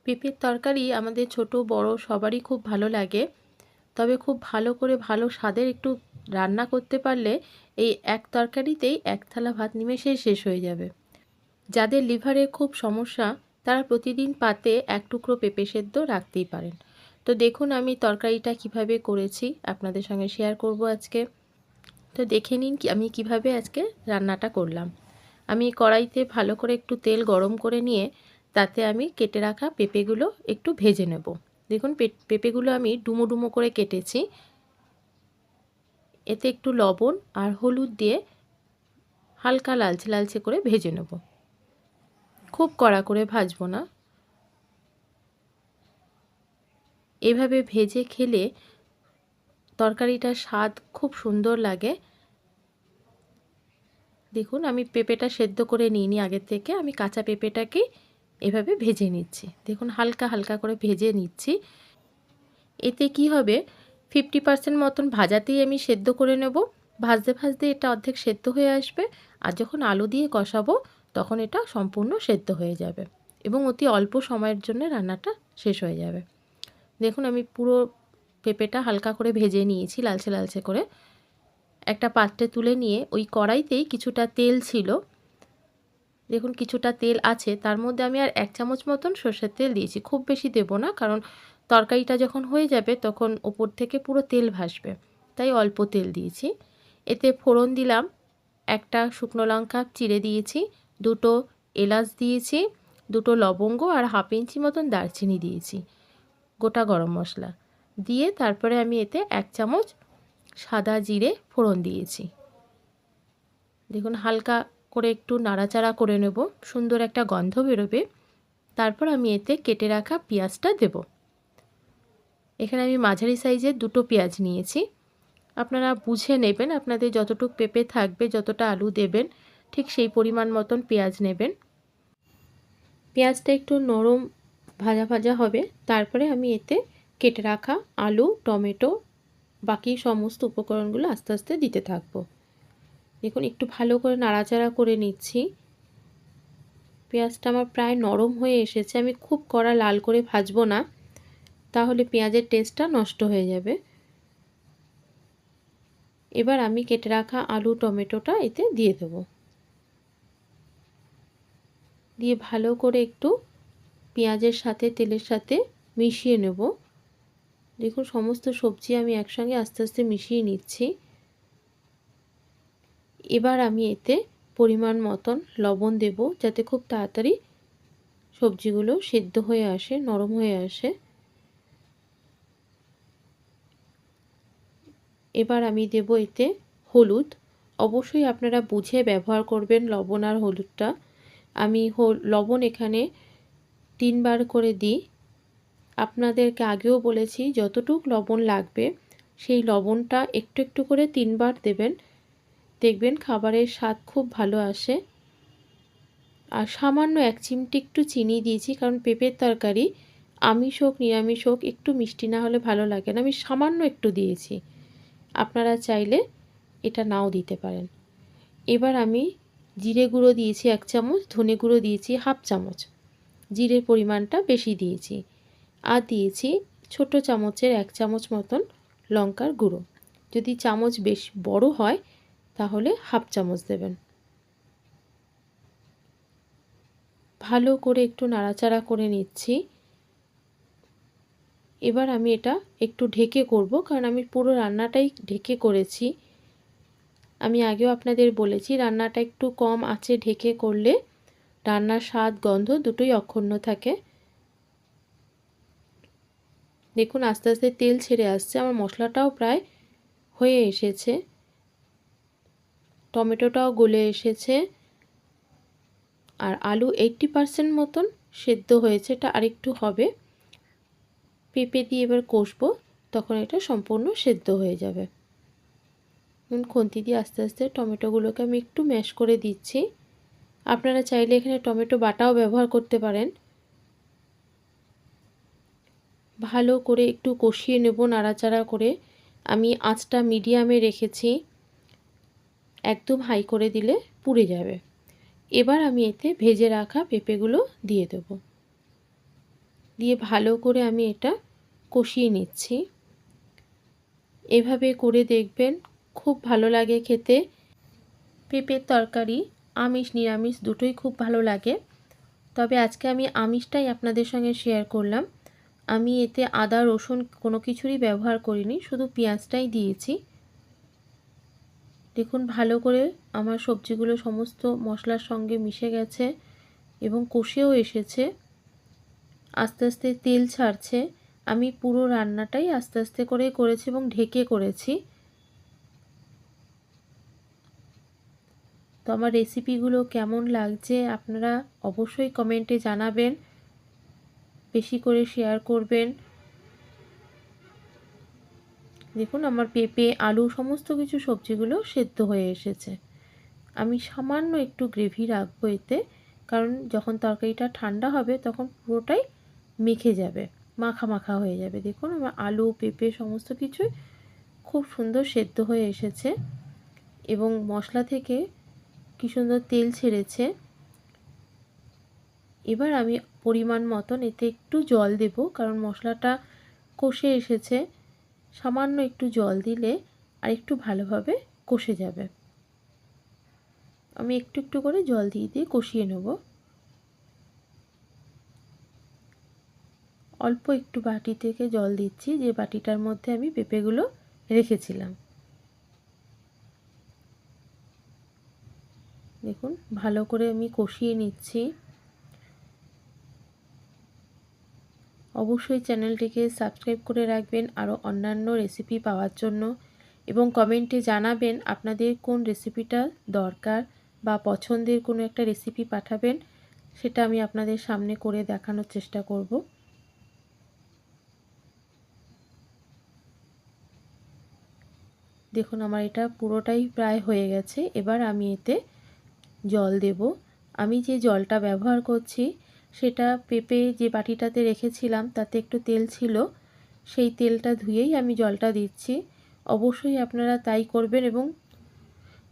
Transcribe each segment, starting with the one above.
পেঁপের তরকারি আমাদের ছোট বড় সবারই খুব ভালো লাগে। তবে খুব ভালো করে ভালো স্বাদের একটু রান্না করতে পারলে এই এক তরকারিতেই এক থালা ভাত নিমেষেই শেষ হয়ে যাবে। যাদের লিভারের খুব সমস্যা তারা প্রতিদিন পাতে এক টুকরো পেঁপে সেদ্ধ রাখতেই পারেন। তো দেখুন আমি তরকারিটা কিভাবে করেছি আপনাদের সঙ্গে শেয়ার করব আজকে। তো দেখে নিন আমি কিভাবে আজকে রান্নাটা করলাম। আমি কড়াইতে ভালো করে একটু তেল গরম করে নিয়ে তাতে আমি কেটে রাখা পেঁপেগুলো একটু ভেজে নেব। দেখুন পেঁপেগুলো আমি ডুমো ডুমো করে কেটেছি। এতে একটু লবণ আর হলুদ দিয়ে হালকা লালচে লালচে করে ভেজে নেব। খুব কড়া করে ভাজবো না। এভাবে ভেজে খেলে তরকারিটার স্বাদ খুব সুন্দর লাগে। দেখুন আমি পেঁপেটা সেদ্ধ করে নিইনি আগের থেকে, আমি কাঁচা পেঁপেটাকে এভাবে ভেজে নিচ্ছি। দেখুন হালকা হালকা করে ভেজে নিচ্ছি। এতে কি হবে 50% মতন ভাজাতেই আমি সেদ্ধ করে নেব। ভাজতে ভাজতে এটা অর্ধেক সেদ্ধ হয়ে আসবে, আর যখন আলু দিয়ে কষাবো তখন এটা সম্পূর্ণ সেদ্ধ হয়ে যাবে এবং অতি অল্প সময়ের জন্য রান্নাটা শেষ হয়ে যাবে। দেখুন আমি পুরো পেঁপেটা হালকা করে ভেজে নিয়েছি লালচে লালচে করে। একটা পাত্রে তুলে নিয়ে ওই কড়াইতেই কিছুটা তেল ছিল, দেখুন কিছুটা তেল আছে, তার মধ্যে আমি আর 1 চামচ মতন সর্ষের তেল দিয়েছি। খুব বেশি দেব না, কারণ তরকারিটা যখন হয়ে যাবে তখন ওপর থেকে পুরো তেল ভাসবে, তাই অল্প তেল দিয়েছি। এতে ফোড়ন দিলাম, একটা শুকনো লঙ্কা চিড়ে দিয়েছি, দুটো এলাচ দিয়েছি, দুটো লবঙ্গ আর 1/2 ইঞ্চি মতন দারচিনি দিয়েছি, গোটা গরম মশলা দিয়ে তারপরে আমি এতে 1 চামচ সাদা জিরে ফোড়ন দিয়েছি। দেখুন হালকা করে একটু নাড়াচাড়া করে নেব, সুন্দর একটা গন্ধ বেরোবে। তারপর আমি এতে কেটে রাখা পেঁয়াজটা দেব। এখানে আমি মাঝারি সাইজের দুটো পেঁয়াজ নিয়েছি। আপনারা বুঝে নেবেন, আপনাদের যতটুকু পেঁপে থাকবে, যতটা আলু দেবেন ঠিক সেই পরিমাণ মতন পেঁয়াজ নেবেন। পেঁয়াজটা একটু নরম ভাজা ভাজা হবে, তারপরে আমি এতে কেটে রাখা আলু, টমেটো, বাকি সমস্ত উপকরণগুলো আস্তে আস্তে দিতে থাকবো। দেখুন একটু ভালো করে নাড়াচাড়া করে নিচ্ছি। পেঁয়াজটা আমার প্রায় নরম হয়ে এসেছে। আমি খুব কড়া লাল করে ভাজবো না, তাহলে পেঁয়াজের টেস্টটা নষ্ট হয়ে যাবে। এবার আমি কেটে রাখা আলু টমেটোটা এতে দিয়ে দেব, দিয়ে ভালো করে একটু পেঁয়াজের সাথে তেলের সাথে মিশিয়ে নেব। দেখুন সমস্ত সবজি আমি একসঙ্গে আস্তে আস্তে মিশিয়ে নিচ্ছি। এবার আমি এতে পরিমাণ মতন লবণ দেব, যাতে খুব তাড়াতাড়ি সবজিগুলো সেদ্ধ হয়ে আসে, নরম হয়ে আসে। এবার আমি দেব এতে হলুদ। অবশ্যই আপনারা বুঝে ব্যবহার করবেন লবণ আর হলুদটা। আমি লবণ এখানে 3 বার করে দিই। আপনাদেরকে আগেও বলেছি যতটুক লবণ লাগবে সেই লবণটা একটু একটু করে 3 বার দেবেন, দেখবেন খাবারের স্বাদ খুব ভালো আসে। আর সামান্য 1 চিমটি একটু চিনি দিয়েছি, কারণ পেঁপের তরকারি আমিষ হোক নিরামিষ হোক একটু মিষ্টি না হলে ভালো লাগে না। আমি সামান্য একটু দিয়েছি, আপনারা চাইলে এটা নাও দিতে পারেন। এবার আমি জিরে গুঁড়ো দিয়েছি 1 চামচ, ধনে গুঁড়ো দিয়েছি 1/2 চামচ, জিরের পরিমাণটা বেশি দিয়েছি। আর দিয়েছি ছোট চামচের 1 চামচ মতন লঙ্কার গুঁড়ো। যদি চামচ বেশ বড় হয় তাহলে 1/2 চামচ দেবেন। ভালো করে একটু নাড়াচাড়া করে নিচ্ছি। এবার আমি এটা একটু ঢেকে করব, কারণ আমি পুরো রান্নাটাই ঢেকে করেছি। আমি আগেও আপনাদের বলেছি রান্নাটা একটু কম আঁচে ঢেকে করলে রান্নার স্বাদ গন্ধ দুটোই অক্ষুণ্ণ থাকে। দেখুন আস্তে আস্তে তেল ছেড়ে আসছে, আমার মশলাটাও প্রায় হয়ে এসেছে, টমেটোটাও গলে এসেছে, আর আলু 80% মতন সেদ্ধ হয়েছে, এটা আরেকটু হবে। পেঁপে দিয়ে এবার কষবো, তখন এটা সম্পূর্ণ সেদ্ধ হয়ে যাবে। খুন্তি দিয়ে আস্তে আস্তে টমেটোগুলোকে আমি একটু ম্যাশ করে দিচ্ছি। আপনারা চাইলে এখানে টমেটো বাটাও ব্যবহার করতে পারেন। ভালো করে একটু কষিয়ে নেব নাড়াচাড়া করে। আমি আঁচটা মিডিয়ামে রেখেছি, একদম হাই করে দিলে পুড়ে যাবে। এবার আমি এতে ভেজে রাখা পেঁপেগুলো দিয়ে দেব। দিয়ে ভালো করে আমি এটা কষিয়ে নিচ্ছি। এভাবে করে দেখবেন, খুব ভালো লাগে খেতে। পেঁপের তরকারি আমিষ নিরামিষ দুটোই খুব ভালো লাগে, তবে আজকে আমি আমিষটাই আপনাদের সঙ্গে শেয়ার করলাম। আমি এতে আদা রসুন কোনো কিছুরই ব্যবহার করিনি, শুধু পেঁয়াজটাই দিয়েছি। দেখুন ভালো করে আমার সবজিগুলো সমস্ত মশলার সঙ্গে মিশে গেছে এবং কষেও এসেছে, আস্তে আস্তে তেল ছাড়ছে। আমি পুরো রান্নাটাই আস্তে আস্তে করে করেছি এবং ঢেকে করেছি। তো আমার রেসিপিগুলো কেমন লাগছে আপনারা অবশ্যই কমেন্টে জানাবেন, বেশি করে শেয়ার করবেন। দেখুন আমার পেঁপে আলু সমস্ত কিছু সবজিগুলো সেদ্ধ হয়ে এসেছে। আমি সামান্য একটু গ্রেভি রাখবো এতে, কারণ যখন তরকারিটা ঠান্ডা হবে তখন পুরোটাই মেখে যাবে, মাখা মাখা হয়ে যাবে। দেখুন আমার আলু পেঁপে সমস্ত কিছুই খুব সুন্দর সেদ্ধ হয়ে এসেছে এবং মশলা থেকে কি সুন্দর তেল ছেড়েছে। এবার আমি পরিমাণ মতন এতে একটু জল দেব, কারণ মশলাটা কষে এসেছে। সামান্য একটু জল দিলে আর একটু ভালোভাবে কষে যাবে। আমি একটু একটু করে জল দিয়ে দিয়ে কষিয়ে নেব। অল্প একটু বাটি থেকে জল দিচ্ছি, যে বাটিটার মধ্যে আমি পেঁপেগুলো রেখেছিলাম। দেখুন ভালো করে আমি কষিয়ে নিচ্ছি। অবশ্যই চ্যানেলটিকে সাবস্ক্রাইব করে রাখবেন আরও অন্যান্য রেসিপি পাওয়ার জন্য, এবং কমেন্টে জানাবেন আপনাদের কোন রেসিপিটা দরকার বা পছন্দের কোনো একটা রেসিপি পাঠাবেন, সেটা আমি আপনাদের সামনে করে দেখানোর চেষ্টা করব। দেখুন আমার এটা পুরোটাই প্রায় হয়ে গেছে। এবার আমি এতে জল দেব। আমি যে জলটা ব্যবহার করছি সেটা পেঁপে যে বাটিটাতে রেখেছিলাম তাতে একটু তেল ছিল, সেই তেলটা ধুয়েই আমি জলটা দিচ্ছি। অবশ্যই আপনারা তাই করবেন এবং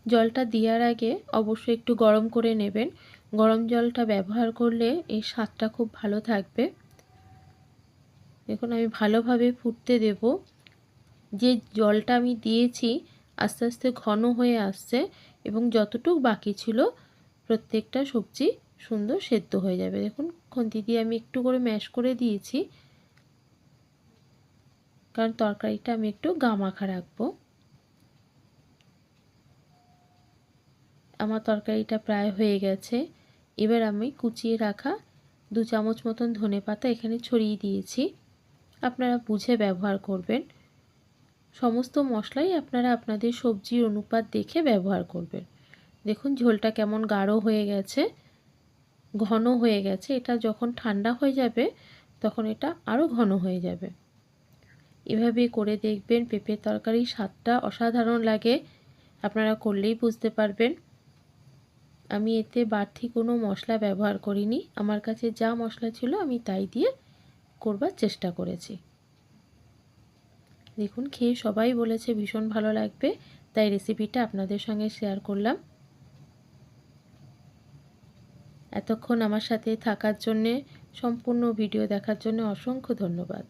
জলটা দেওয়ার আগে অবশ্যই একটু গরম করে নেবেন। গরম জলটা ব্যবহার করলে এই স্বাদটা খুব ভালো থাকবে। দেখুন আমি ভালোভাবে ফুটতে দেব। যে জলটা আমি দিয়েছি আস্তে আস্তে ঘন হয়ে আসছে এবং যতটুকু বাকি ছিল প্রত্যেকটা সবজি সুন্দর সেদ্ধ হয়ে যাবে। দেখুন খুন্তি দিয়ে আমি একটু করে ম্যাশ করে দিয়েছি, কারণ তরকারিটা আমি একটু গামাখা রাখবো। আমার তরকারিটা প্রায় হয়ে গেছে। এবার আমি কুচিয়ে রাখা 2 চামচ মতন ধনেপাতা এখানে ছড়িয়ে দিয়েছি। আপনারা বুঝে ব্যবহার করবেন। সমস্ত মশলাই আপনারা আপনাদের সবজির অনুপাত দেখে ব্যবহার করবেন। দেখুন ঝোলটা কেমন গাঢ় হয়ে গেছে, ঘন হয়ে গেছে। এটা যখন ঠান্ডা হয়ে যাবে তখন এটা আরও ঘন হয়ে যাবে। এভাবে করে দেখবেন, পেঁপের তরকারির স্বাদটা অসাধারণ লাগে, আপনারা করলেই বুঝতে পারবেন। আমি এতে বাড়তি কোনো মশলা ব্যবহার করিনি, আমার কাছে যা মশলা ছিল আমি তাই দিয়ে করবার চেষ্টা করেছি। দেখুন খেয়ে সবাই বলেছে ভীষণ ভালো লাগবে, তাই রেসিপিটা আপনাদের সঙ্গে শেয়ার করলাম। এতক্ষণ আমার সাথে থাকার জন্যে, সম্পূর্ণ ভিডিও দেখার জন্য অসংখ্য ধন্যবাদ।